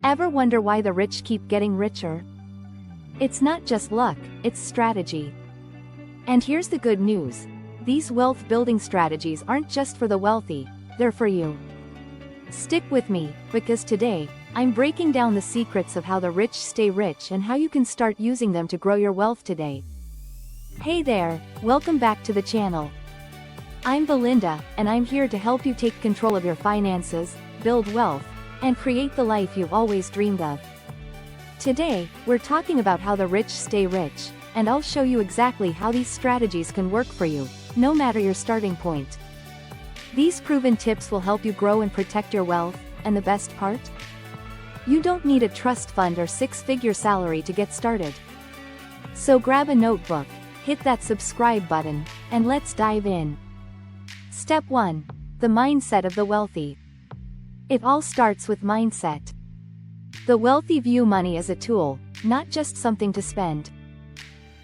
Ever wonder why the rich keep getting richer? It's not just luck, it's strategy. And here's the good news. These wealth-building strategies aren't just for the wealthy, they're for you. Stick with me, because today, I'm breaking down the secrets of how the rich stay rich and how you can start using them to grow your wealth today. Hey there, welcome back to the channel. I'm Belinda, and I'm here to help you take control of your finances, build wealth, and create the life you've always dreamed of. Today, we're talking about how the rich stay rich, and I'll show you exactly how these strategies can work for you, no matter your starting point. These proven tips will help you grow and protect your wealth, and the best part? You don't need a trust fund or six-figure salary to get started. So grab a notebook, hit that subscribe button, and let's dive in. Step 1. The mindset of the wealthy. It all starts with mindset. The wealthy view money as a tool, not just something to spend.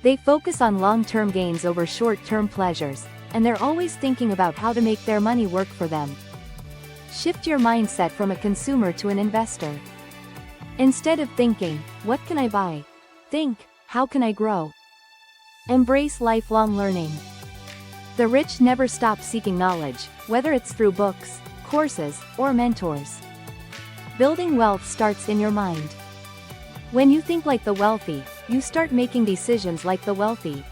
They focus on long-term gains over short-term pleasures, and they're always thinking about how to make their money work for them. Shift your mindset from a consumer to an investor. Instead of thinking, "What can I buy?" think, "How can I grow?" Embrace lifelong learning. The rich never stop seeking knowledge, whether it's through books, courses, or mentors. Building wealth starts in your mind. When you think like the wealthy, you start making decisions like the wealthy.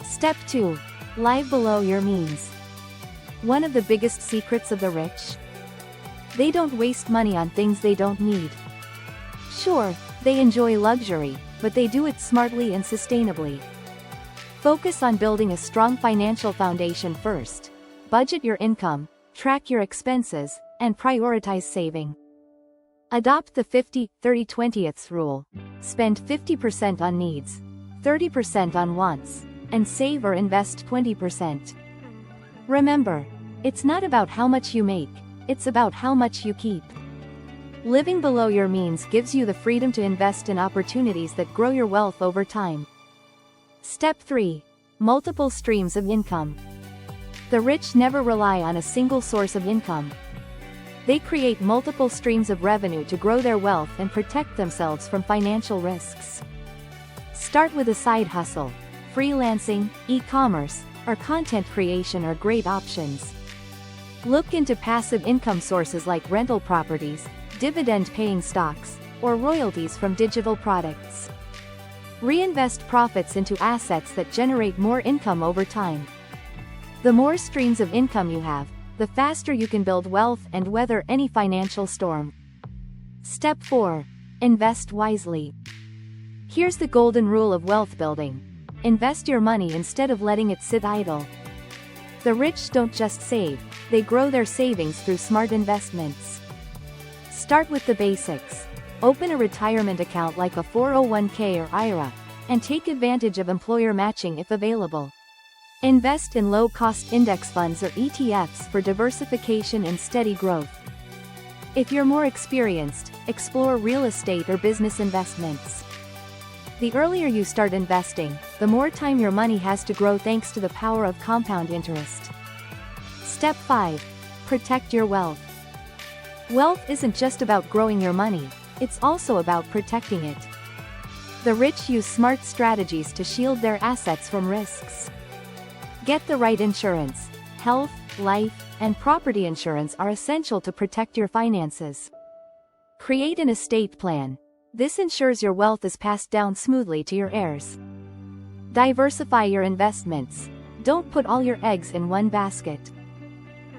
Step 2. Live below your means. One of the biggest secrets of the rich? They don't waste money on things they don't need. Sure, they enjoy luxury, but they do it smartly and sustainably. Focus on building a strong financial foundation first. Budget your income, track your expenses, and prioritize saving. Adopt the 50-30-20 rule. Spend 50% on needs, 30% on wants, and save or invest 20%. Remember, it's not about how much you make, it's about how much you keep. Living below your means gives you the freedom to invest in opportunities that grow your wealth over time. Step 3. Multiple streams of income. The rich never rely on a single source of income. They create multiple streams of revenue to grow their wealth and protect themselves from financial risks. Start with a side hustle. Freelancing, e-commerce, or content creation are great options. Look into passive income sources like rental properties, dividend-paying stocks, or royalties from digital products. Reinvest profits into assets that generate more income over time. The more streams of income you have, the faster you can build wealth and weather any financial storm. Step 4. Invest wisely. Here's the golden rule of wealth building. Invest your money instead of letting it sit idle. The rich don't just save, they grow their savings through smart investments. Start with the basics. Open a retirement account like a 401k or IRA, and take advantage of employer matching if available. Invest in low-cost index funds or ETFs for diversification and steady growth. If you're more experienced, explore real estate or business investments. The earlier you start investing, the more time your money has to grow thanks to the power of compound interest. Step 5. Protect your wealth. Wealth isn't just about growing your money, it's also about protecting it. The rich use smart strategies to shield their assets from risks. Get the right insurance. Health, life, and property insurance are essential to protect your finances. Create an estate plan. This ensures your wealth is passed down smoothly to your heirs. Diversify your investments. Don't put all your eggs in one basket.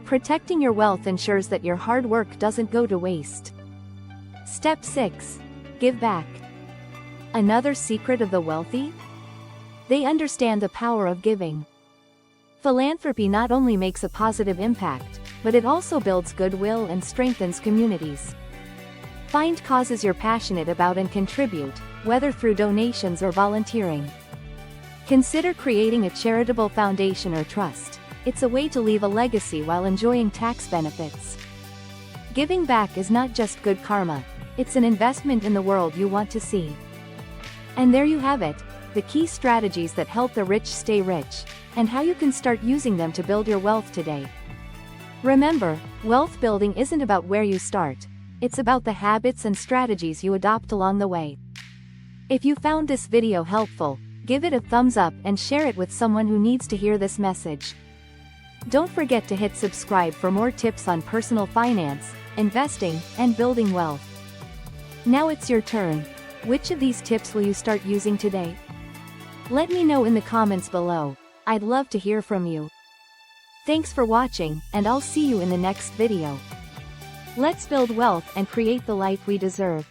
Protecting your wealth ensures that your hard work doesn't go to waste. Step 6. Give back. Another secret of the wealthy? They understand the power of giving. Philanthropy not only makes a positive impact, but it also builds goodwill and strengthens communities. Find causes you're passionate about and contribute, whether through donations or volunteering. Consider creating a charitable foundation or trust. It's a way to leave a legacy while enjoying tax benefits. Giving back is not just good karma, it's an investment in the world you want to see. And there you have it, the key strategies that help the rich stay rich, and how you can start using them to build your wealth today. Remember, wealth building isn't about where you start, It's about the habits and strategies you adopt along the way. If you found this video helpful, give it a thumbs up and share it with someone who needs to hear this message. Don't forget to hit subscribe for more tips on personal finance, investing, and building wealth. Now it's your turn. Which of these tips will you start using today? Let me know in the comments below. I'd love to hear from you. Thanks for watching, and I'll see you in the next video. Let's build wealth and create the life we deserve.